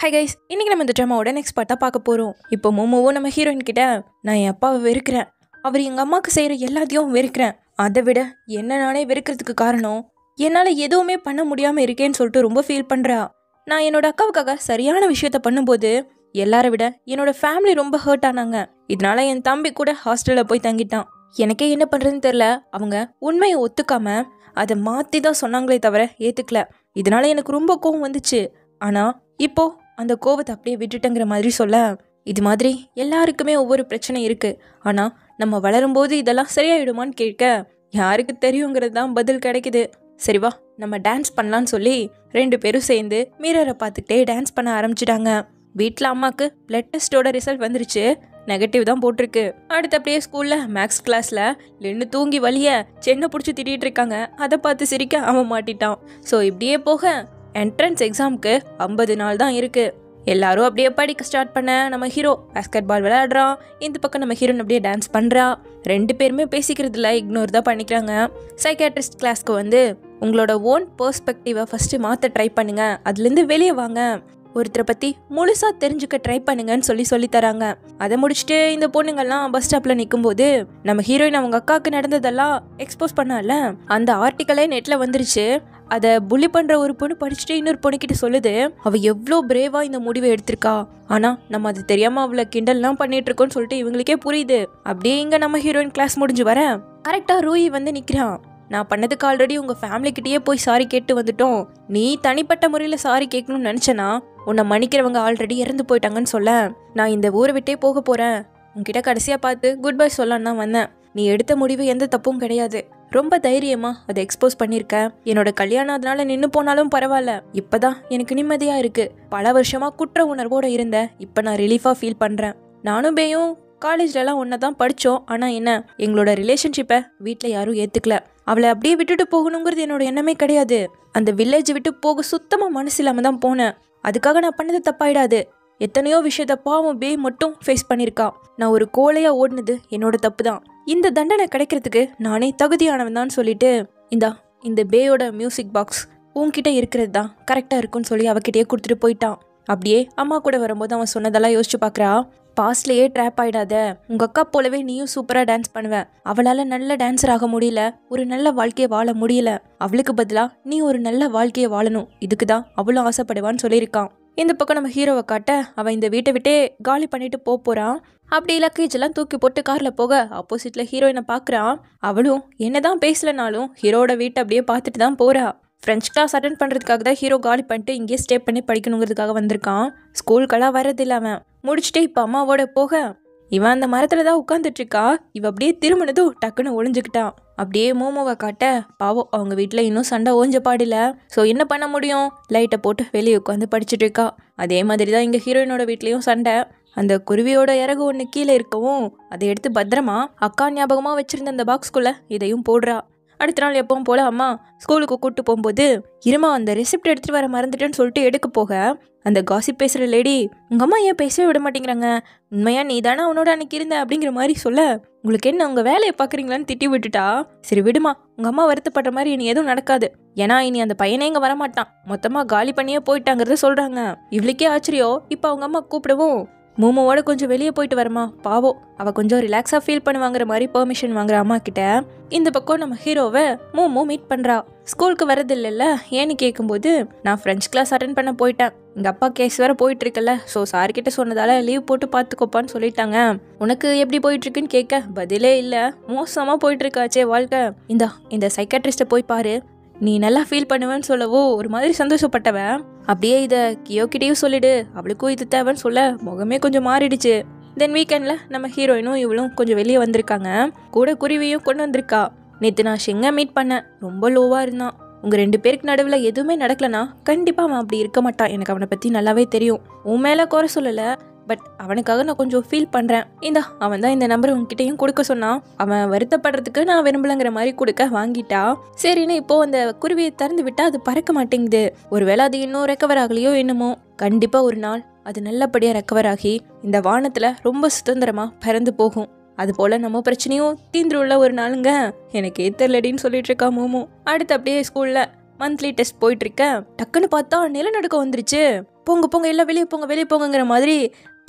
Hi guys, இன்னைக்கு நம்ம இந்த ட்ராமாவோட நெக்ஸ்ட் பார்ட்டாக பார்க்க போகிறோம். இப்போ மோமோவும் நம்ம ஹீரோயின் கிட்ட நான் என் அப்பாவை வெறுக்கிறேன், அவர் எங்கள் அம்மாவுக்கு செய்கிற எல்லாத்தையும் வெறுக்கிறேன், அதை விட என்ன நானே வெறுக்கிறதுக்கு காரணம் என்னால் எதுவுமே பண்ண முடியாமல் இருக்கேன்னு சொல்லிட்டு ரொம்ப ஃபீல் பண்ணுறா. நான் என்னோட அக்காவுக்காக சரியான விஷயத்த பண்ணும்போது எல்லாரை விட என்னோட ஃபேமிலி ரொம்ப ஹர்ட் ஆனாங்க. இதனால என் தம்பி கூட ஹாஸ்டலில் போய் தங்கிட்டான். எனக்கே என்ன பண்ணுறதுன்னு தெரில. அவங்க உண்மையை ஒத்துக்காம அதை மாற்றி தான் சொன்னாங்களே தவிர ஏற்றுக்கல. இதனால எனக்கு ரொம்ப கோவம் வந்துச்சு. ஆனால் இப்போ அந்த கோவத்தை அப்படியே விட்டுட்டேங்கிற மாதிரி சொல்ல, இது மாதிரி எல்லாருக்குமே ஒவ்வொரு பிரச்சனை இருக்கு. ஆனால் நம்ம வளரும்போது இதெல்லாம் சரியாயிடுமான்னு கேட்க யாருக்கு தெரியுங்கிறது தான் பதில் கிடைக்குது. சரிவா, நம்ம டான்ஸ் பண்ணலான்னு சொல்லி 2 பேரும் சேர்ந்து மிரரை பார்த்துக்கிட்டே டான்ஸ் பண்ண ஆரம்பிச்சிட்டாங்க. வீட்டில் அம்மாவுக்கு பிளட் டெஸ்ட்டோட ரிசல்ட் வந்துருச்சு, நெகட்டிவ் தான் போட்டிருக்கு. அடுத்து அப்படியே ஸ்கூலில் மேக்ஸ் கிளாஸில் லென்னு தூங்கி வலிய சென்னை பிடிச்சி திட்டிகிட்டு இருக்காங்க. அதை பார்த்து சிரிக்க அவன் மாட்டிட்டான். ஸோ இப்படியே போக என்ட்ரன்ஸ் எக்ஸாமுக்கு 50 நாள் தான் இருக்கு. எல்லாரும் அப்படியே படிக்க ஸ்டார்ட் பண்ண நம்ம ஹீரோ பாஸ்கெட் பால் விளையாடுறான். இந்த பக்கம் நம்ம ஹீரோன் அப்படியே டான்ஸ் பண்ணுறா. 2 பேருமே பேசிக்கிறதுல இக்னோர் தான் பண்ணிக்கிறாங்க. சைக்காட்ரிஸ்ட் கிளாஸ்க்கு வந்து உங்களோட ஓன் பெர்ஸ்பெக்டிவை ஃபஸ்ட்டு மாற்ற ட்ரை பண்ணுங்க, அதுலேருந்து வெளியே வாங்க, ஒருத்தரை பற்றி முழுசாக தெரிஞ்சுக்க ட்ரை பண்ணுங்கன்னு சொல்லி தராங்க. அதை முடிச்சுட்டு இந்த பொண்ணுங்கள்லாம் பஸ் ஸ்டாப்பில் நிற்கும்போது நம்ம ஹீரோயின் அவங்க அக்காவுக்கு நடந்ததெல்லாம் எக்ஸ்போஸ் பண்ணால அந்த ஆர்டிக்கலே நெட்டில் வந்துருச்சு. அதை புள்ளி பண்ணுற ஒரு பொண்ணு படிச்சுட்டு இன்னொரு பொண்ணுக்கிட்ட சொல்லுது, அவள் எவ்வளோ பிரேவா இந்த முடிவை எடுத்திருக்கா, ஆனால் நம்ம அது தெரியாமல் அவளை கிண்டல்லாம் பண்ணிட்டு இருக்கோன்னு சொல்லிட்டு இவங்களுக்கே புரியுது. அப்படியே இங்கே நம்ம ஹீரோயின் கிளாஸ் முடிஞ்சு வர கரெக்டாக ரூயி வந்து நிற்கிறான். நான் பண்ணதுக்கு ஆல்ரெடி உங்கள் ஃபேமிலிக்கிட்டேயே போய் சாரி கேட்டு வந்துட்டோம், நீ தனிப்பட்ட முறையில் சாரி கேட்கணும்னு நினச்சேன்னா உன்னை மன்னிக்கிறவங்க ஆல்ரெடி இறந்து போயிட்டாங்கன்னு சொல்ல, நான் இந்த ஊரை விட்டே போக போகிறேன், உன்கிட்ட கடைசியாக பார்த்து குட் பை சொல்லன்னு தான் வந்தேன், நீ எடுத்த முடிவு எந்த தப்பும் கிடையாது, ரொம்ப தைரியமா அதை எக்ஸ்போஸ் பண்ணியிருக்க, என்னோட கல்யாணம் அதனால நின்று போனாலும் பரவாயில்ல, இப்போதான் எனக்கு நிம்மதியாக இருக்குது, பல வருஷமாக குற்ற உணர்வோடு இருந்தேன், இப்போ நான் ரிலீஃபாக ஃபீல் பண்ணுறேன், நானும் பேயும் காலேஜ்லலாம் ஒன்றை தான் படித்தோம், ஆனால் என்ன எங்களோட ரிலேஷன்ஷிப்பை வீட்டில் யாரும் ஏற்றுக்கல, அவளை அப்படியே விட்டுட்டு போகணுங்கிறது என்னோட எண்ணமே கிடையாது, அந்த வில்லேஜ் விட்டு போக சுத்தமாக மனசு இல்லாமல் தான் போனேன், அதுக்காக நான் பண்ணது தப்பாயிடாது, எத்தனையோ விஷயத்த பாவம் பே மட்டும் ஃபேஸ் பண்ணியிருக்கா, நான் ஒரு கோலையாக ஓடினது என்னோட தப்பு தான், இந்த தண்டனை கிடைக்கிறதுக்கு நானே தகுதியானவன் தான் சொல்லிட்டு இந்த பேயோட மியூசிக் பாக்ஸ் உன்கிட்ட இருக்கிறது தான் கரெக்டாக இருக்குன்னு சொல்லி அவகிட்டயே கொடுத்துட்டு போயிட்டான். அப்படியே அம்மா கூட வரும்போது அவன் சொன்னதெல்லாம் யோசிச்சு பார்க்குறா. பாஸ்ட்லேயே ட்ராப் ஆகிடாத, உங்கள் அக்கா போலவே நீயும் சூப்பராக டான்ஸ் பண்ணுவேன், அவளால் நல்ல டான்ஸர் ஆக முடியல, ஒரு நல்ல வாழ்க்கையை வாழ முடியல, அவளுக்கு பதிலாக நீ ஒரு நல்ல வாழ்க்கையை வாழணும், இதுக்கு தான் அவளும் ஆசைப்படுவான்னு சொல்லியிருக்கான். இந்த பக்கம் நம்ம ஹீரோவை காட்ட அவன் இந்த வீட்டை விட்டே காலி பண்ணிட்டு போகிறான். அப்படி லக்கேஜ் எல்லாம் தூக்கி போட்டு காரில் போக ஆப்போசிட்ல ஹீரோயினை பார்க்குறான். அவளும் என்னதான் பேசலனாலும் ஹீரோட வீட்டை அப்படியே பார்த்துட்டு தான் போறா. ஃப்ரெஞ்ச் கிளாஸ் அட்டென்ட் பண்ணுறதுக்காக தான் ஹீரோ காலி பண்ணிட்டு இங்கேயே ஸ்டே பண்ணி படிக்கணுங்கிறதுக்காக வந்திருக்கான். ஸ்கூலுக்கெல்லாம் வரதில்லை. அவன் முடிச்சுட்டு இப்போ அம்மாவோட போக இவன் அந்த மரத்தில் தான் உட்காந்துட்டு இருக்கா. இவன் அப்படியே திரும்பினதும் டக்குன்னு ஒளிஞ்சுக்கிட்டான். அப்படியே மோமோவை காட்ட பாவம் அவங்க வீட்டில் இன்னும் சண்டை ஓஞ்ச பாடில்லை. ஸோ என்ன பண்ண முடியும், லைட்டை போட்டு வெளியே உட்காந்து படிச்சுட்டு இருக்கா. அதே மாதிரி தான் இங்கே ஹீரோயினோட வீட்லேயும் சண்டை. அந்த குருவியோட இறகு ஒன்று கீழே இருக்கவும் அதை எடுத்து பத்திரமா அக்கா ஞாபகமாக வச்சுருந்த அந்த பாக்ஸ்குள்ளே இதையும் போடுறா. அடுத்த நாள் எப்பவும் போல் அம்மா ஸ்கூலுக்கு கூப்பிட்டு போகும்போது இருமா அந்த ரெசிப்ட் எடுத்துகிட்டு வர மறந்துட்டேன்னு சொல்லிட்டு எடுக்க போக அந்த காசிப் பேசுகிற லேடி, உங்கள் அம்மா ஏன் பேசவே விட மாட்டேங்கிறாங்க, உண்மையா நீ தானே அவனோட அன்னைக்கு இருந்த அப்படிங்கிற மாதிரி சொல்ல, உங்களுக்கு என்ன உங்கள் வேலையை பார்க்குறீங்களான்னு திட்டி விட்டுட்டா. சரி விடுமா, உங்கள் அம்மா வருத்தப்படுற மாதிரி இனி எதுவும் நடக்காது, ஏன்னா இனி அந்த பையனே இங்கே வரமாட்டான், மொத்தமாக காலி பண்ணியே போயிட்டாங்கிறத சொல்கிறாங்க. இவளுக்கே ஆச்சரியம். இப்போ அவங்க அம்மா கூப்பிடவும் மோமோவோட கொஞ்சம் வெளியே போயிட்டு வரமா, பாவம் அவள் கொஞ்சம் ரிலாக்ஸாக ஃபீல் பண்ணுவாங்கிற மாதிரி பெர்மிஷன் வாங்குற அம்மா கிட்ட. இந்த பக்கம் நம்ம ஹீரோவை மோமோ மீட் பண்ணுறா. ஸ்கூலுக்கு வரதில்லைல்ல ஏன்னு கேட்கும்போது, நான் ஃப்ரெஞ்ச் கிளாஸ் அட்டென்ட் பண்ண போயிட்டேன், எங்கள் அப்பா கேஸ் வேறு போயிட்டுருக்கல, ஸோ சார்கிட்ட சொன்னதால லீவ் போட்டு பார்த்துக்கோப்பான்னு சொல்லிட்டாங்க, உனக்கு எப்படி போயிட்டுருக்குன்னு கேட்க பதிலே இல்லை, மோசமாக போயிட்டுருக்காச்சே வாழ்க்கை, இந்த சைக்காட்ரிஸ்ட்டை போய் பாரு, நீ நல்லா ஃபீல் பண்ணுவேன்னு சொல்லவோ ஒரு மாதிரி சந்தோஷப்பட்டவ. அப்படியே இதை கியோக்கிட்டையும் சொல்லிடு, அவளுக்கும் இது தேவைன்னு சொல்ல முகமே கொஞ்சம் மாறிடுச்சு. தென் வீக்கெண்டில் நம்ம ஹீரோயினும் இவளும் கொஞ்சம் வெளியே வந்திருக்காங்க. கூட குருவியும் கொண்டு வந்திருக்கா. நேற்று நான் ஷெங்கை மீட் பண்ணேன், ரொம்ப லோவாக இருந்தான். உங்கள் 2 பேருக்கு நடுவில் எதுவுமே நடக்கலைன்னா கண்டிப்பாக அவன் அப்படி இருக்க மாட்டான், எனக்கு அவனை பற்றி நல்லாவே தெரியும், உன் மேலே குறை சொல்லலை, பட் அவனுக்காக நான் கொஞ்சம் ஃபீல் பண்ணுறேன், அவன் தான் இந்த நம்பர் உங்ககிட்டையும் கொடுக்க சொன்னான், அவன் வருத்தப்படுறதுக்கு நான் விரும்பலைங்கிற மாதிரி கொடுக்க வாங்கிட்டா. சரின்னு இப்போது அந்த குருவியை திறந்து விட்டால் அது பறக்க மாட்டேங்குது, ஒருவேளை அது இன்னும் ரெக்கவர் ஆகலையோ என்னமோ, கண்டிப்பாக ஒரு நாள் அது நல்லபடியாக ரெக்கவர் ஆகி இந்த வானத்தில் ரொம்ப சுதந்திரமாக பறந்து போகும், அதுபோல் நம்ம பிரச்சனையும் தீந்துருள்ள ஒரு நாளுங்க, எனக்கு தெரியலடின்னு சொல்லிட்டு இருக்கா மோமோ. அடுத்து அப்படியே ஸ்கூலில் மந்த்லி டெஸ்ட் போயிட்டு இருக்க. டக்குன்னு பார்த்தா நிலநடுக்கம் வந்துருச்சு. போங்க போங்க எல்லாம் வெளியே போங்கிற மாதிரி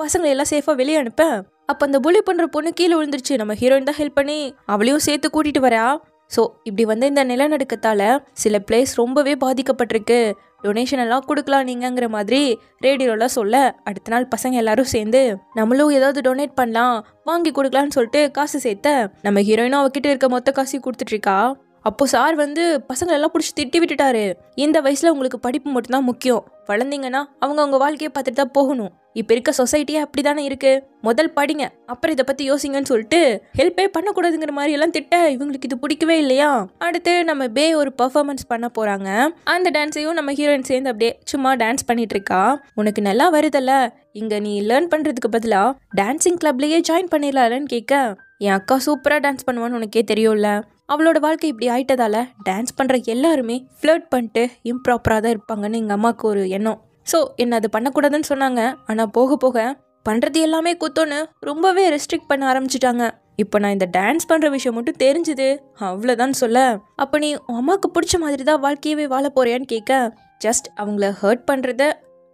பசங்களை எல்லாம் சேஃபா வெளியே அனுப்ப. அப்ப அந்த புலி பண்ற பொண்ணு கீழே விழுந்துருச்சு. நம்ம ஹீரோயின் தான் ஹெல்ப் பண்ணி அவளையும் சேர்த்து கூட்டிட்டு வரா. ஸோ இப்படி இந்த நிலநடுக்கத்தால சில பிளேஸ் ரொம்பவே பாதிக்கப்பட்டிருக்கு. டொனேஷன் எல்லாம் கொடுக்கலாம் நீங்கிற மாதிரி ரேடியோலாம் சொல்ல, அடுத்த நாள் பசங்க எல்லாரும் சேர்ந்து நம்மளும் ஏதாவது டொனேட் பண்ணலாம், வாங்கி கொடுக்கலான்னு சொல்லிட்டு காசு சேர்த்த நம்ம ஹீரோயினும் அவகிட்ட இருக்க மொத்த காசையும் கொடுத்துட்டு இருக்கா. அப்போ சார் பசங்களை எல்லாம் பிடிச்சி திட்டி விட்டுட்டாரு. இந்த வயசுல உங்களுக்கு படிப்பு மட்டும்தான் முக்கியம், வளர்ந்தீங்கன்னா அவங்க வாழ்க்கையை பார்த்துட்டு தான் போகணும். இப்ப இருக்க சொசைட்டியே அப்படிதானே இருக்கு, முதல் படிங்க அப்புறம் இதை பத்தி யோசிங்கன்னு சொல்லிட்டு ஹெல்ப்பே பண்ணக்கூடாதுங்கிற மாதிரி எல்லாம் திட்ட இவங்களுக்கு இது பிடிக்கவே இல்லையா. அடுத்து நம்ம பே ஒரு பெர்ஃபார்மன்ஸ் பண்ண போறாங்க. அந்த டான்ஸையும் நம்ம ஹீரோயின் சேர்ந்து அப்படியே சும்மா டான்ஸ் பண்ணிட்டு இருக்கா. உனக்கு நல்லா வருதல்ல, இங்க நீ லேர்ன் பண்றதுக்கு பதிலா டான்சிங் கிளப்லயே ஜாயின் பண்ணிடலாம்னு கேட்க, என் அக்கா சூப்பரா டான்ஸ் பண்ணுவான்னு உனக்கே தெரியும்ல, அவளோட வாழ்க்கை இப்படி ஆயிட்டதால டான்ஸ் பண்ற எல்லாருமே ஃப்ளர்ட் பண்ணிட்டு இம்ப்ராப்பராக தான் இருப்பாங்கன்னு எங்கள் அம்மாவுக்கு ஒரு எண்ணம். ஸோ என்ன அது பண்ணக்கூடாதுன்னு சொன்னாங்க. ஆனால் போக போக பண்ணுறது எல்லாமே குத்தோன்னு ரொம்பவே ரெஸ்ட்ரிக்ட் பண்ண ஆரம்பிச்சிட்டாங்க. இப்போ நான் இந்த டான்ஸ் பண்ணுற விஷயம் மட்டும் தெரிஞ்சுது அவ்வளோதான் சொல்ல, அப்போ நீ அம்மாவுக்கு பிடிச்ச மாதிரி தான் வாழ்க்கையவே வாழ போறியான்னு கேட்க, ஜஸ்ட் அவங்கள ஹர்ட் பண்ணுறத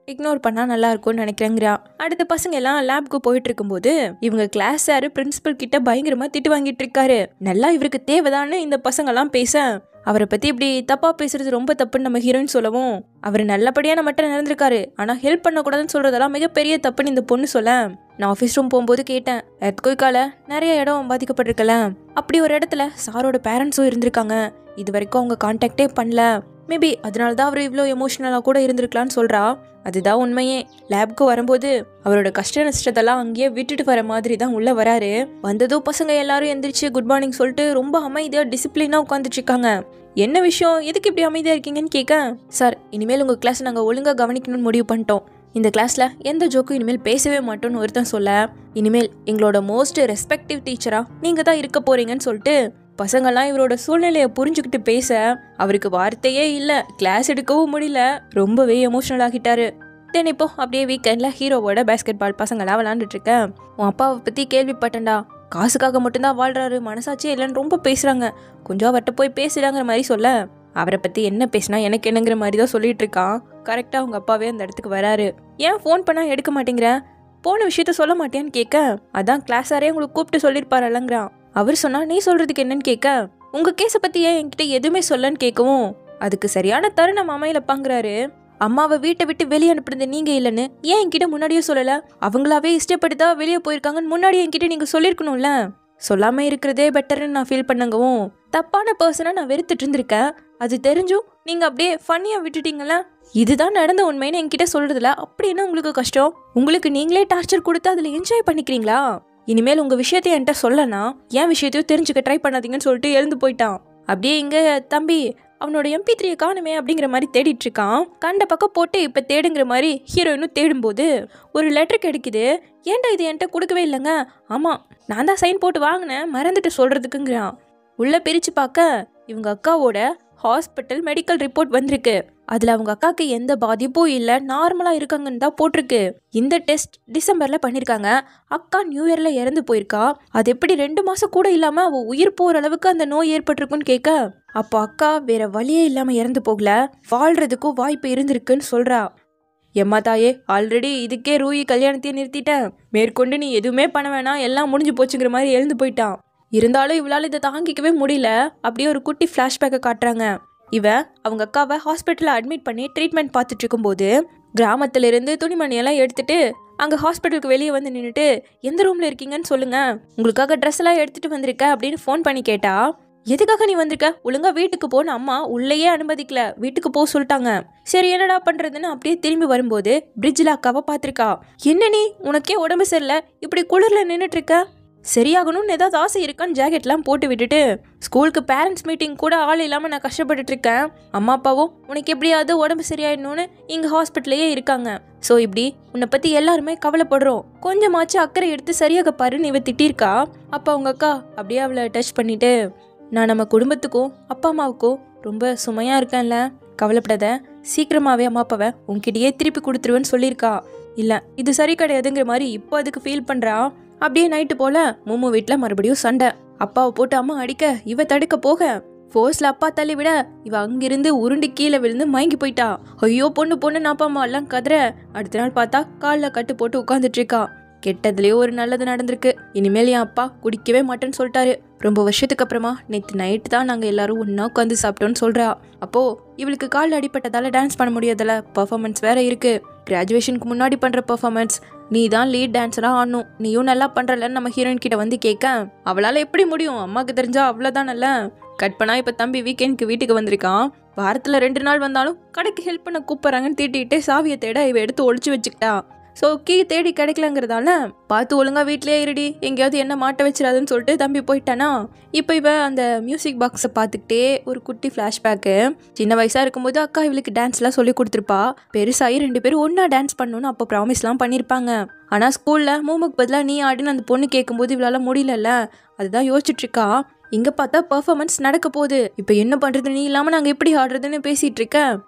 இக்னோர் பண்ணால் நல்லா இருக்கும்னு நினைக்கிறேங்கிறா. அடுத்த பசங்க எல்லாம் லேப்க்கு போயிட்டு இருக்கும்போது இவங்க கிளாஸ் சார் பிரின்சிபல் கிட்ட பயங்கரமா திட்டு வாங்கிட்டு இருக்காரு. நல்லா இவருக்கு தேவைதான்னு இந்த பசங்க எல்லாம் பேச, அவரை பத்தி இப்படி தப்பா பேசுறது ரொம்ப தப்புன்னு நம்ம ஹீரோயின் சொல்லவும், அவர் நல்லபடியா நம்மகிட்ட நடந்திருக்காரு, ஆனா ஹெல்ப் பண்ணக்கூடாதுன்னு சொல்றதெல்லாம் மிகப்பெரிய தப்புன்னு இந்த பொண்ணு சொல்ல, நான் ஆஃபீஸ் ரூம் போகும்போது கேட்டேன், எர்த்குயிக்கால நிறைய இடம் பாதிக்கப்பட்டிருக்கல, அப்படி ஒரு இடத்துல சாரோட பேரண்ட்ஸும் இருந்திருக்காங்க, இது வரைக்கும் அவங்க கான்டாக்டே பண்ணல, மேபி அதனாலதான் அவர் இவ்வளோ எமோஷனலா கூட இருந்திருக்கலான்னு சொல்றா. அதுதான் உண்மையே. லேப்க்கு வரும்போது அவரோட கஷ்ட நஷ்டத்தெல்லாம் அங்கேயே விட்டுட்டு வர மாதிரி தான் உள்ள வராரு. வந்ததும் பசங்க எல்லாரும் எந்திரிச்சு குட் மார்னிங் சொல்லிட்டு ரொம்ப அமைதியா டிசிப்ளினா உட்காந்துட்டு இருக்காங்க. என்ன விஷயம், எதுக்கு இப்படி அமைதியா இருக்கீங்கன்னு கேட்க, சார் இனிமேல் உங்க கிளாஸ் நாங்க ஒழுங்கா கவனிக்கணும்னு முடிவு பண்ணிட்டோம், இந்த கிளாஸ்ல எந்த ஜோக்கும் இனிமேல் பேசவே மாட்டோம்னு ஒருத்தன் சொல்ல, இனிமேல் எங்களோட மோஸ்ட் ரெஸ்பெக்டிவ் டீச்சரா நீங்க தான் இருக்க போறீங்கன்னு சொல்லிட்டு பசங்கள்லாம் இவரோட சூழ்நிலையை புரிஞ்சுக்கிட்டு பேச, அவருக்கு வார்த்தையே இல்லை, கிளாஸ் எடுக்கவும் முடியல, ரொம்பவே எமோஷனல் ஆகிட்டாரு. தென் இப்போ அப்படியே வீக்கெண்டில் ஹீரோவோட பேஸ்கெட் பால் பசங்களாம் விளாண்டுட்டு இருக்கேன். உன் அப்பாவை பற்றி கேள்விப்பட்டேன்டா, காசுக்காக மட்டும்தான் வாழ்றாரு, மனசாட்சியே இல்லைன்னு ரொம்ப பேசுகிறாங்க, கொஞ்சம் அவர்கிட்ட போய் பேசுகிறாங்கிற மாதிரி சொல்ல, அவரை பற்றி என்ன பேசினா எனக்கு என்னங்கிற மாதிரி தான் சொல்லிட்டு இருக்கான். கரெக்டாக அவங்க அப்பாவே அந்த இடத்துக்கு வராரு. ஏன் ஃபோன் பண்ணால் எடுக்க மாட்டேங்கிற, போன விஷயத்த சொல்ல மாட்டேன்னு கேட்க, அதான் கிளாஸாரே உங்களுக்கு கூப்பிட்டு சொல்லியிருப்பாருல்லங்கிறான். அவர் சொன்னா நீ சொல்றதுக்கு என்னன்னு கேட்க, உங்க கேஸை பத்தி ஏன் என்கிட்ட எதுவுமே சொல்லன்னு கேட்கவும், அதுக்கு சரியான தருணம் அமையலப்பாங்கிறாரு. அம்மாவை வீட்டை விட்டு வெளியே அனுப்புறது நீங்க இல்லைன்னு ஏன் என்கிட்ட முன்னாடியே சொல்லல, அவங்களாவே இஷ்டப்பட்டுதான் வெளியே போயிருக்காங்கன்னு முன்னாடியே என்கிட்ட நீங்க சொல்லிருக்கணும்ல, சொல்லாம இருக்கிறதே பெட்டர்ன்னு நான் ஃபீல் பண்ணங்கவும், தப்பான பர்சனை நான் வெறுத்துட்டு இருந்திருக்கேன், அது தெரிஞ்சும் நீங்க அப்படியே ஃபன்னியா விட்டுட்டீங்களா, இதுதான் நடந்த உண்மைன்னு என்கிட்ட சொல்றதுல அப்படி என்ன உங்களுக்கு கஷ்டம், உங்களுக்கு நீங்களே டார்ச்சர் கொடுத்து அதுல என்ஜாய் பண்ணிக்கிறீங்களா, இனிமேல் உங்க விஷயத்தையும் என்கிட்ட சொல்லனா என் விஷயத்தையும் தெரிஞ்சுக்க ட்ரை பண்ணாதீங்கன்னு சொல்லிட்டு எழுந்து போயிட்டான். அப்படியே இங்க தம்பி அவனோட MP3 காணுமே அப்படிங்கிற மாதிரி தேடிட்டு இருக்கான். கண்ட பக்கம் போட்டு இப்ப தேடுங்கிற மாதிரி ஹீரோயினும் தேடும்போது ஒரு லெட்டர் கிடைக்குது. ஏன்டா இது என்கிட்ட கொடுக்கவே இல்லைங்க, ஆமா நான் தான் சைன் போட்டு வாங்கினேன் மறந்துட்டு சொல்றதுக்குங்கிறான். உள்ள பிரிச்சு பார்க்க இவங்க அக்காவோட ஹாஸ்பிட்டல் மெடிக்கல் ரிப்போர்ட் வந்திருக்கு. அதுல அவங்க அக்காவுக்கு எந்த பாதிப்பும் இல்லை, நார்மலா இருக்காங்கன்னு தான் போட்டிருக்கு. இந்த டெஸ்ட் டிசம்பர்ல பண்ணிருக்காங்க, அக்கா நியூ இயர்ல இறந்து போயிருக்கா, அது எப்படி 2 மாசம் கூட இல்லாம அவ உயிர் போற அளவுக்கு அந்த நோய் ஏற்பட்டிருக்குன்னு கேட்க, அப்போ அக்கா வேற வழியே இல்லாம இறந்து போகல, வாழ்றதுக்கும் வாய்ப்பு இருந்திருக்குன்னு சொல்றா. எம்மா தாயே, ஆல்ரெடி இதுக்கே ரூயி கல்யாணத்தையே நிறுத்திட்டேன், மேற்கொண்டு நீ எதுவுமே பண்ண வேணாம், எல்லாம் முடிஞ்சு போச்சுங்கிற மாதிரி எழுந்து போயிட்டான். இருந்தாலும் இவளால் இதை தாங்கிக்கவே முடியல. அப்படியே ஒரு குட்டி ஃப்ளாஷ்பேக்கை காட்டுறாங்க. இவன் அவங்க அக்காவை ஹாஸ்பிட்டலில் அட்மிட் பண்ணி ட்ரீட்மெண்ட் பார்த்துட்டு இருக்கும்போது கிராமத்திலிருந்து துணிமணியெல்லாம் எடுத்துட்டு அங்கே ஹாஸ்பிட்டலுக்கு வெளியே வந்து நின்றுட்டு, எந்த ரூமில் இருக்கீங்கன்னு சொல்லுங்க, உங்களுக்காக ட்ரெஸ் எல்லாம் எடுத்துட்டு வந்திருக்க அப்படின்னு ஃபோன் பண்ணி கேட்டா, எதுக்காக நீ வந்திருக்க, ஒழுங்கா வீட்டுக்கு போன அம்மா உள்ளேயே அனுமதிக்கல, வீட்டுக்கு போக சொல்லிட்டாங்க. சரி என்னடா பண்றதுன்னு அப்படியே திரும்பி வரும்போது பிரிட்ஜில் அக்காவை பார்த்துருக்கா. என்ன நீ, உனக்கே உடம்பு சரியில்லை, இப்படி குளிரில் நின்றுட்டு இருக்க, சரியாகணும்னு ஏதாவது ஆசை இருக்கான்னு ஜாக்கெட்லாம் போட்டு விட்டுட்டு, ஸ்கூலுக்கு பேரண்ட்ஸ் மீட்டிங் கூட ஆள் இல்லாமல் நான் கஷ்டப்பட்டுட்டு இருக்கேன், அம்மா அப்பாவும் உனக்கு எப்படியாவது உடம்பு சரியாயிடணும்னு இங்கே ஹாஸ்பிட்டலையே இருக்காங்க, ஸோ இப்படி உன்னை பற்றி எல்லாருமே கவலைப்படுறோம், கொஞ்சமாச்சு அக்கறை எடுத்து சரியாக பாருன்னு இவ திட்டிருக்கா. அப்போ அவங்க அக்கா அப்படியே அவளை டச் பண்ணிட்டு, நான் நம்ம குடும்பத்துக்கும் அப்பா அம்மாவுக்கும் ரொம்ப சுமையாக இருக்கேன்ல, கவலைப்படாத, சீக்கிரமாகவே அம்மா அப்பாவை உன்கிட்டயே திருப்பி கொடுத்துருவேன்னு சொல்லியிருக்கா. இல்லை இது சரி கிடையாதுங்கிற மாதிரி இப்போ அதுக்கு ஃபீல் பண்ணுறா. அப்படியே நைட்டு போல மூமு வீட்டில் மறுபடியும் சண்டை. அப்பாவை போட்டு அம்மா அடிக்க இவ தடுக்க போக ஃபோர்ஸ்ல அப்பா தள்ளி விட இவ அங்கிருந்து உருண்டு கீழே விழுந்து மயங்கி போயிட்டா. ஐயோ பொண்ணு பொண்ணு அப்பா அம்மா எல்லாம் கதற. அடுத்த நாள் பார்த்தா காலில் கட்டு போட்டு உட்காந்துட்டு இருக்கா. கெட்டதுலயே ஒரு நல்லது நடந்திருக்கு. இனிமேல் என் அப்பா குடிக்கவே மாட்டேன்னு சொல்லிட்டாரு. ரொம்ப வருஷத்துக்கு அப்புறமா நேற்று நைட்டு தான் நாங்கள் எல்லாரும் ஒன்னா உட்காந்து சாப்பிட்டோன்னு சொல்றா. அப்போ இவளுக்கு காலில் அடிப்பட்டதால டான்ஸ் பண்ண முடியாதல, பர்ஃபார்மன்ஸ் வேற இருக்கு. கிராஜுவேஷனுக்கு முன்னாடி பண்ற பர்ஃபார்மன்ஸ், நீ தான் லீட் டான்ஸரா ஆடணும், நீயும் நல்லா பண்றலன்னு நம்ம ஹீரோயின் கிட்ட வந்து கேட்க, அவளால எப்படி முடியும், அம்மாக்கு தெரிஞ்சா அவ்வளோதான். நல்ல கட் பண்ணா இப்ப தம்பி வீக்கெண்டுக்கு வீட்டுக்கு வந்திருக்கான். வாரத்துல 2 நாள் வந்தாலும் கடைக்கு ஹெல்ப் பண்ண கூப்பிட்றாங்கன்னு திட்டிட்டு சாவியை தேட இவ எடுத்து ஒழிச்சு வச்சுக்கிட்டா. ஸோ கீ தேடி கிடைக்கலங்கிறதால பார்த்து ஒழுங்கா வீட்லயே இருடி, எங்கேயாவது என்ன மாட்ட வச்சிடாதுன்னு சொல்லிட்டு தம்பி போயிட்டானா. இப்போ இவ அந்த மியூசிக் பாக்ஸை பார்த்துக்கிட்டே ஒரு குட்டி ஃப்ளாஷ்பேக்கு. சின்ன வயசாக இருக்கும்போது அக்கா இவளுக்கு டான்ஸ்லாம் சொல்லி கொடுத்துருப்பா. பெருசாகி 2 பேரும் ஒன்றா டான்ஸ் பண்ணணும்னு அப்போ ப்ராமிஸ்லாம் பண்ணியிருப்பாங்க. ஆனால் ஸ்கூலில் மூமுக்கு பதிலாக நீ ஆடின்னு அந்த பொண்ணு கேட்கும்போது இவளால் முடியலல்ல, அதுதான் யோசிச்சுட்டு இருக்கா. இங்கே பார்த்தா பர்ஃபார்மன்ஸ் நடக்க போகுது. இப்போ என்ன பண்ணுறது, நீ இல்லாமல் நாங்கள் எப்படி ஆடுறதுன்னு பேசிகிட்டு இருக்க.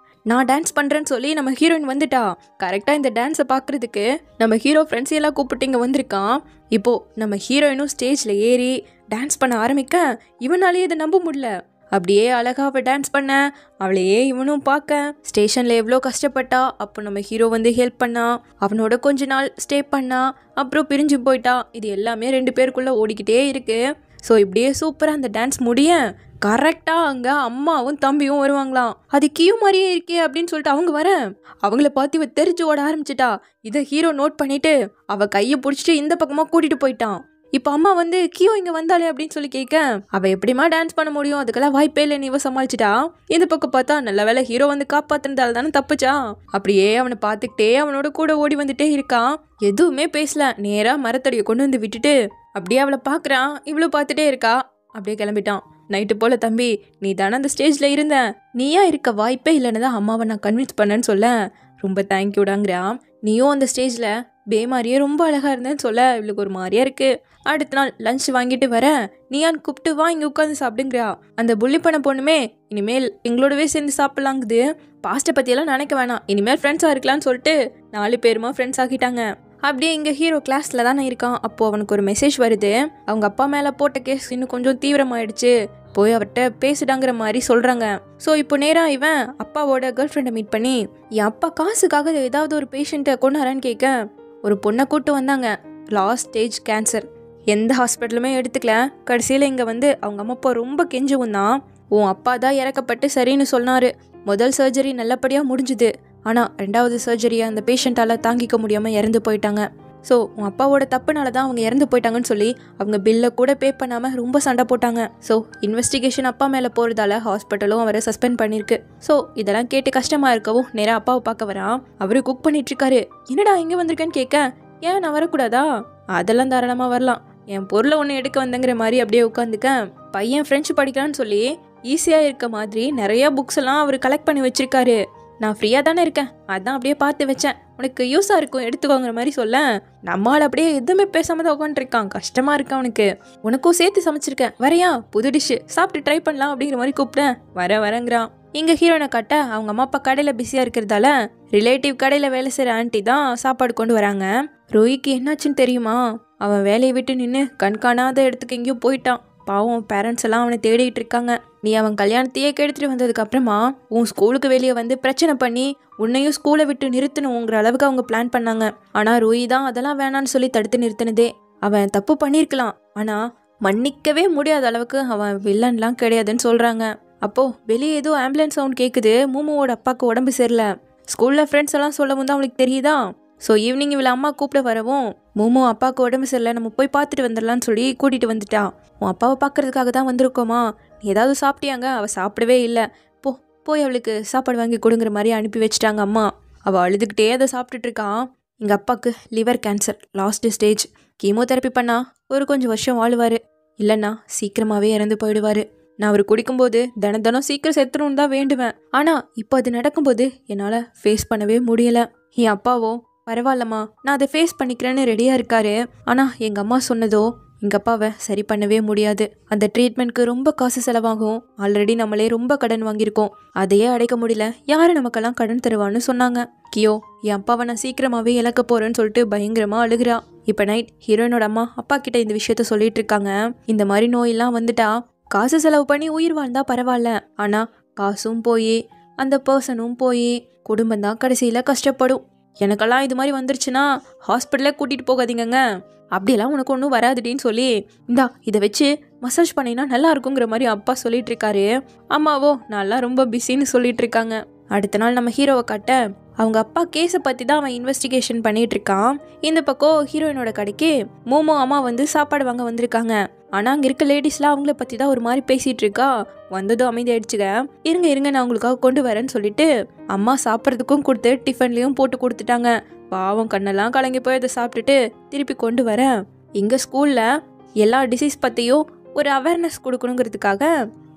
நான் டான்ஸ் பண்ணுறேன்னு சொல்லி நம்ம ஹீரோயின் வந்துட்டா. கரெக்டாக இந்த டான்ஸை பார்க்குறதுக்கு நம்ம ஹீரோ ஃப்ரெண்ட்ஸ் எல்லாம் கூப்பிட்டு இங்கே வந்திருக்கான். இப்போது நம்ம ஹீரோயினும் ஸ்டேஜில் ஏறி டான்ஸ் பண்ண ஆரம்பிக்க இவனாலேயே இதை நம்ப முடியல. அப்படியே அழகா அவள் டான்ஸ் பண்ண, அவளையே இவனும் பார்க்க. ஸ்டேஷனில் எவ்வளோ கஷ்டப்பட்டா, அப்போ நம்ம ஹீரோ வந்து ஹெல்ப் பண்ணா, அவனோட கொஞ்ச நாள் ஸ்டே பண்ணா, அப்புறம் பிரிஞ்சு போயிட்டா. இது எல்லாமே 2 பேருக்குள்ளே ஓடிக்கிட்டே இருக்கு. ஸோ இப்படியே சூப்பராக அந்த டான்ஸ் முடிய கரெக்டாக அங்கே அம்மாவும் தம்பியும் வருவாங்களாம். அது கியூ மாதிரியே இருக்கே அப்படின்னு சொல்லிட்டு அவங்க வர, அவங்கள பார்த்து இவ தெரிஞ்சு ஓட ஆரம்பிச்சிட்டா. இதை ஹீரோ நோட் பண்ணிட்டு அவள் கையை பிடிச்சிட்டு இந்த பக்கமாக கூட்டிகிட்டு போயிட்டான். இப்போ அம்மா வந்து கியூ இங்கே வந்தாலே அப்படின்னு சொல்லி கேட்க, அவள் எப்படிமா டான்ஸ் பண்ண முடியும், அதுக்கெல்லாம் வாய்ப்பே இல்லைன்னு இவ சமாளிச்சிட்டா. இந்த பக்கம் பார்த்தா நல்ல வேலை ஹீரோ வந்து காப்பாத்துனதால தானே தப்புச்சா. அப்படியே அவனை பார்த்துக்கிட்டே அவனோட கூட ஓடி வந்துட்டே இருக்கான். எதுவுமே பேசல, நேராக மரத்தடியை கொண்டு வந்து விட்டுட்டு அப்படியே அவளை பார்க்குறான். இவ்வளோ பார்த்துட்டே இருக்கா. அப்படியே கிளம்பிட்டான். நைட்டு போல தம்பி நீ தானே அந்த ஸ்டேஜில் இருந்த, நீயா இருக்க வாய்ப்பே இல்லைன்னு தான் அம்மாவை நான் கன்வின்ஸ் பண்ணேன்னு சொல்ல, ரொம்ப தேங்க்யூடாங்கிறான். நீயும் அந்த ஸ்டேஜில் மாதிரியே ரொம்ப அழகாக இருந்தேன்னு சொல்ல இவளுக்கு ஒரு மாதிரியா இருக்கு. அடுத்த நாள் லஞ்ச் வாங்கிட்டு வர, நீயான் கூப்பிட்டு வா இங்கே உட்காந்து சாப்பிடுங்கிறா. அந்த புள்ளி பண்ண பொண்ணுமே இனிமேல் எங்களோடவே சேர்ந்து சாப்பிடலாங்குது. பாஸ்ட்டை பற்றியெல்லாம் நினைக்க வேணாம், இனிமேல் ஃப்ரெண்ட்ஸாக இருக்கலான்னு சொல்லிட்டு 4 பேருமா ஃப்ரெண்ட்ஸ் ஆகிட்டாங்க. அப்படியே இங்கே ஹீரோ கிளாஸில் தானே இருக்கான். அப்போது அவனுக்கு ஒரு மெசேஜ் வருது. அவங்க அப்பா மேலே போட்ட கேஸ் இன்னும் கொஞ்சம் தீவிரமாயிடுச்சு, போய் அவர்கிட்ட பேசிடாங்கிற மாதிரி சொல்கிறாங்க. ஸோ இப்போ நேராக இவன் அப்பாவோட கேர்ள் ஃப்ரெண்டை மீட் பண்ணி, என் அப்பா காசுக்காக ஏதாவது ஒரு பேஷண்ட்டை கொண்டாரான்னு கேட்க, ஒரு பொண்ணை கூப்பிட்டு வந்தாங்க. லாஸ்ட் ஸ்டேஜ் கேன்சர், எந்த ஹாஸ்பிட்டலுமே எடுத்துக்கல. கடைசியில் இங்கே வந்து அவங்க அம்மா அப்பா ரொம்ப கெஞ்சுவும் தான். உன் அப்பா தான் இறக்கப்பட்டு சரின்னு சொன்னார். முதல் சர்ஜரி நல்லபடியாக முடிஞ்சுது. ஆனால் 2வது சர்ஜரியை அந்த பேஷண்ட்டால் தாங்கிக்க முடியாமல் இறந்து போயிட்டாங்க. ஸோ உன் அப்பாவோட தப்புனால தான் அவங்க இறந்து போயிட்டாங்கன்னு சொல்லி அவங்க பில்லை கூட பே பண்ணாமல் ரொம்ப சண்டை போட்டாங்க. ஸோ இன்வெஸ்டிகேஷன் அப்பா மேலே போகிறதால ஹாஸ்பிட்டலும் அவரை சஸ்பெண்ட் பண்ணியிருக்கு. ஸோ இதெல்லாம் கேட்டு கஷ்டமாக இருக்கவும் நேராக அப்பாவை பார்க்க வரான். அவரு குக் பண்ணிட்டுருக்காரு. என்னடா இங்கே வந்திருக்கேன்னு கேட்க, ஏன் நான் வரக்கூடாதா, அதெல்லாம் தாராளமாக வரலாம், என் பொருளை ஒன்று எடுக்க வந்தங்கிற மாதிரி அப்படியே உட்காந்துக்க. பையன் ஃப்ரெஞ்சு படிக்கலான்னு சொல்லி ஈஸியாக இருக்க மாதிரி நிறைய புக்ஸ் எல்லாம் அவர் கலெக்ட் பண்ணி வச்சிருக்காரு. நான் ஃப்ரீயாக தானே இருக்கேன், அதான் அப்படியே பார்த்து வச்சேன், உனக்கு யூஸாக இருக்கும் எடுத்துக்கோங்கிற மாதிரி சொல்ல, நம்மளால் அப்படியே எதுவுமே பேசாமல் தான் உட்காந்துருக்கான். கஷ்டமாக இருக்கு அவனுக்கு. உனக்கும் சேர்த்து சமைச்சிருக்கேன் வரையா, புது டிஷ்ஷு சாப்பிட்டு ட்ரை பண்ணலாம் அப்படிங்கிற மாதிரி கூப்பிட்டேன். வரேங்கிறான். இங்கே ஹீரோனை காட்ட அவங்க அம்மா அப்பா கடையில் பிஸியாக இருக்கிறதால ரிலேட்டிவ் கடையில் வேலை செய்கிற ஆண்டி தான் சாப்பாடு கொண்டு வராங்க. ரோஹிக்கு என்னாச்சுன்னு தெரியுமா, அவன் வேலையை விட்டு நின்று கண்காணாத இடத்துக்கு எங்கேயோ போயிட்டான். பாவம் பேரண்ட்ஸ் எல்லாம் அவனை தேடிட்டு இருக்காங்க. நீ அவன் கல்யாணத்தையே கெடுத்துட்டு வந்ததுக்கு அப்புறமா உன் ஸ்கூலுக்கு வெளியே வந்து பிரச்சனை பண்ணி உன்னையும் ஸ்கூலை விட்டு நிறுத்தணுங்கிற அளவுக்கு அவங்க பிளான் பண்ணாங்க. ஆனால் ரோஹி தான் அதெல்லாம் வேணான்னு சொல்லி தடுத்து நிறுத்தினதே. அவன் தப்பு பண்ணியிருக்கலாம், ஆனால் மன்னிக்கவே முடியாத அளவுக்கு அவன் வில்லன்லாம் கிடையாதுன்னு சொல்கிறாங்க. அப்போது வெளியே ஏதோ ஆம்புலன்ஸ் சவுண்ட் கேட்குது. மூமுவோட அப்பாவுக்கு உடம்பு சரியில்லை. ஸ்கூலில் ஃப்ரெண்ட்ஸ் எல்லாம் சொல்லவும் தான் அவனுக்கு தெரியுதா. ஸோ ஈவினிங் இவளை அம்மா கூப்பிட வரவும், மூமு அப்பாவுக்கு உடம்பு சரியில்லை, நம்ம போய் பார்த்துட்டு வந்துடலான்னு சொல்லி கூட்டிகிட்டு வந்துட்டா. உன் அப்பாவை பார்க்கறதுக்காக தான் வந்திருக்கோமா, நீ ஏதாவது சாப்பிட்டியாங்க, அவள் சாப்பிடவே இல்லை, போய் அவளுக்கு சாப்பாடு வாங்கி கொடுங்கிற மாதிரி அனுப்பி வச்சுட்டாங்க அம்மா. அவள் அழுதுகிட்டே அதை சாப்பிட்டுட்டு இருக்கான். எங்கள் அப்பாவுக்கு liver cancer last stage, chemotherapy பண்ணா ஒரு கொஞ்சம் வருஷம் வாழுவார், இல்லைன்னா சீக்கிரமாகவே இறந்து போயிடுவார். நான் அவர் குடிக்கும்போது தினம் சீக்கிரம் செத்துணுன்னு தான் வேண்டுவேன். ஆனால் இப்போ அது நடக்கும்போது என்னால் ஃபேஸ் பண்ணவே முடியலை. என் அப்பாவோ பரவாயில்லம்மா நான் அதை ஃபேஸ் பண்ணிக்கிறேன்னு ரெடியாக இருக்காரு. ஆனால் எங்கள் அம்மா சொன்னதோ எங்கள் அப்பாவை சரி பண்ணவே முடியாது. அந்த ட்ரீட்மெண்ட்க்கு ரொம்ப காசு செலவாகும். ஆல்ரெடி நம்மளே ரொம்ப கடன் வாங்கியிருக்கோம், அதையே அடைக்க முடியல, யார் நமக்கெல்லாம் கடன் தருவான்னு சொன்னாங்க. கியோ என் அப்பாவை நான் சீக்கிரமாகவே இழக்க போகிறேன்னு சொல்லிட்டு பயங்கரமாக அழுகிறா. இப்போ நைட் ஹீரோயினோட அம்மா அப்பா கிட்ட இந்த விஷயத்த சொல்லிட்டு இருக்காங்க. இந்த மாதிரி நோயெல்லாம் வந்துட்டா காசு செலவு பண்ணி உயிர் வாழ்ந்தா பரவாயில்ல, ஆனா காசும் போய் அந்த பர்சனும் போய் குடும்பம் தான் கடைசியில கஷ்டப்படும். எனக்கெல்லாம் இது மாதிரி வந்துருச்சுன்னா ஹாஸ்பிட்டலே கூட்டிட்டு போகாதீங்கங்க. அப்படியெல்லாம் உனக்கு ஒன்றும் வராதுடின்னு சொல்லி இந்தா இதை வச்சு மசாஜ் பண்ணினா நல்லா இருக்குங்கிற மாதிரி அப்பா சொல்லிட்டு இருக்காரு. அம்மாவோ நல்லா ரொம்ப பிஸின்னு சொல்லிட்டு இருக்காங்க. அடுத்த நாள் நம்ம ஹீரோவை காட்ட அவங்க அப்பா கேஸை பற்றி தான் அவன் இன்வெஸ்டிகேஷன் பண்ணிட்டு இருக்கான். இந்த பக்கம் ஹீரோயினோட கடைக்கு மோமோ அம்மா வந்து சாப்பாடு வாங்க வந்திருக்காங்க. ஆனால் அங்கே இருக்க லேடிஸ்லாம் அவங்கள பற்றி தான் ஒரு மாதிரி பேசிகிட்டு இருக்கா. வந்ததும் அமைதியாயிடுச்சுங்க. இருங்க நான் உங்களுக்காக கொண்டு வரேன்னு சொல்லிட்டு அம்மா சாப்பிட்றதுக்கும் கொடுத்து டிஃபன்லேயும் போட்டு கொடுத்துட்டாங்க. பாவம் கண்ணெல்லாம் கலங்கி போய் அதை சாப்பிட்டுட்டு திருப்பி கொண்டு வரேன். இங்கே ஸ்கூலில் எல்லா டிசீஸ் பற்றியும் ஒரு அவேர்னஸ் கொடுக்கணுங்கிறதுக்காக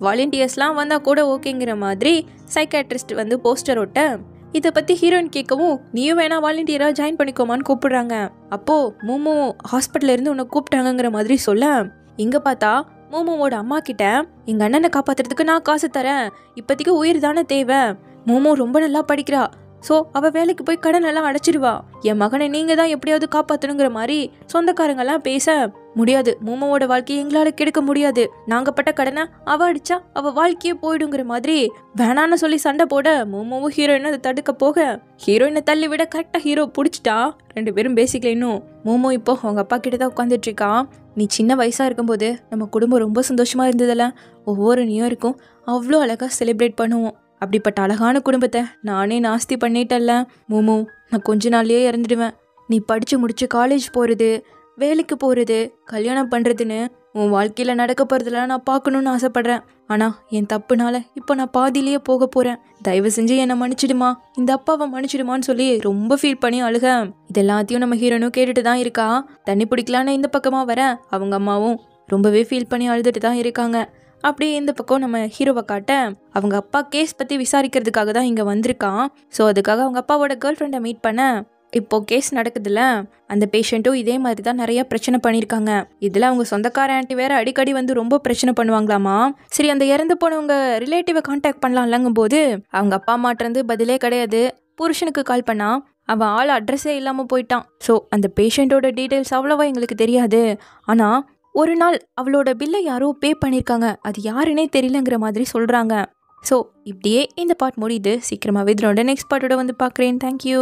வாலண்டியர்ஸ்லாம் வந்தால் கூட ஓகேங்கிற மாதிரி சைக்காட்ரிஸ்ட் வந்து போஸ்டர் ஒட்ட இதை பற்றி ஹீரோயின் கேட்கவும் நீயும் வேணா வாலண்டியராக ஜாயின் பண்ணிக்கோமான்னு கூப்பிடுறாங்க. அப்போது மோமோ ஹாஸ்பிட்டல்ல இருந்து உன்னை கூப்பிட்டாங்கிற மாதிரி சொல்ல இங்கே பார்த்தா மோமோவோட அம்மா கிட்ட எங்கள் அண்ணனை காப்பாற்றுறதுக்கு நான் காசு தரேன், இப்போதைக்கு உயிர் தானே தேவை, மோமோ ரொம்ப நல்லா படிக்கிறா, ஸோ அவள் வேலைக்கு போய் கடன் எல்லாம் அடைச்சிடுவா, என் மகனை நீங்கள் தான் எப்படியாவது காப்பாற்றணுங்கிற மாதிரி சொந்தக்காரங்கெல்லாம் பேச முடியாது, மோமோவோட வாழ்க்கையை எங்களால் கெடுக்க முடியாது, நாங்கள் பட்ட கடனை அவள் அடிச்சா அவள் வாழ்க்கையே போயிடுங்கிற மாதிரி வேணான்னு சொல்லி சண்டை போட மோமோவும் ஹீரோயினும் அதை தடுக்க போக ஹீரோயினை தள்ளி விட கரெக்டாக ஹீரோ பிடிச்சிட்டா. 2 பேரும் பேசிக்கல. இன்னும் மோமோ இப்போ அவங்க அப்பா கிட்ட தான் உட்காந்துட்டு இருக்கான். நீ சின்ன வயசாக இருக்கும்போது நம்ம குடும்பம் ரொம்ப சந்தோஷமா இருந்ததில்ல, ஒவ்வொரு நியூ இயருக்கும் அவ்வளோ அழகாக செலிப்ரேட் பண்ணுவோம், அப்படிப்பட்ட அழகான குடும்பத்தை நானே நாஸ்தி பண்ணிட்டல்ல மோமோ, நான் கொஞ்ச நாள்லயே இறந்துடுவேன், நீ படித்து முடிச்சு காலேஜ் போகிறது, வேலைக்கு போகிறது, கல்யாணம் பண்ணுறதுன்னு உன் வாழ்க்கையில் நடக்க போகிறதுலாம் நான் பார்க்கணுன்னு ஆசைப்பட்றேன், ஆனால் என் தப்புனால இப்போ நான் பாதியிலேயே போக போகிறேன், தயவு செஞ்சு என்னை மன்னிச்சிடுமா, இந்த அப்பாவை மன்னிச்சிடுமான்னு சொல்லி ரொம்ப ஃபீல் பண்ணி அழுக. இதெல்லாத்தையும் நம்ம ஹீரோனும் கேட்டுட்டு தான் இருக்கா. தண்ணி பிடிக்கலான்னு இந்த பக்கமாக வர அவங்க அம்மாவும் ரொம்பவே ஃபீல் பண்ணி அழுதுட்டு தான் இருக்காங்க. அப்படியே இந்த பக்கம் நம்ம ஹீரோவை காட்ட அவங்க அப்பா கேஸ் பற்றி விசாரிக்கிறதுக்காக தான் இங்கே வந்திருக்கான். ஸோ அதுக்காக அவங்க அப்பாவோட கேர்ள் ஃப்ரெண்டை மீட் பண்ண இப்போ கேஸ் நடக்குதுல்ல, அந்த பேஷண்ட்டும் இதே மாதிரி தான் நிறைய பிரச்சனை பண்ணியிருக்காங்க. இதில் அவங்க சொந்தக்கார ஆண்டி வேற அடிக்கடி வந்து ரொம்ப பிரச்சனை பண்ணுவாங்களாமா. சரி அந்த இறந்து போனவங்க ரிலேட்டிவை கான்டாக்ட் பண்ணலாம்லங்கும் போது அவங்க அப்பா அம்மாட்டிருந்து பதிலே கிடையாது. புருஷனுக்கு கால் பண்ணா அவன் ஆள் அட்ரஸே இல்லாமல் போயிட்டான். ஸோ அந்த பேஷண்ட்டோட டீட்டெயில்ஸ் அவ்வளோவா எங்களுக்கு தெரியாது, ஆனால் ஒரு நாள் அவளோட பில்லை யாரோ பே பண்ணியிருக்காங்க, அது யாருன்னே தெரியலங்கிற மாதிரி சொல்கிறாங்க. ஸோ இப்படியே இந்த பார்ட் முடியுது. சீக்கிரமாகவே இதனோட நெக்ஸ்ட் பார்ட்டோட வந்து பார்க்குறேன். தேங்க்யூ.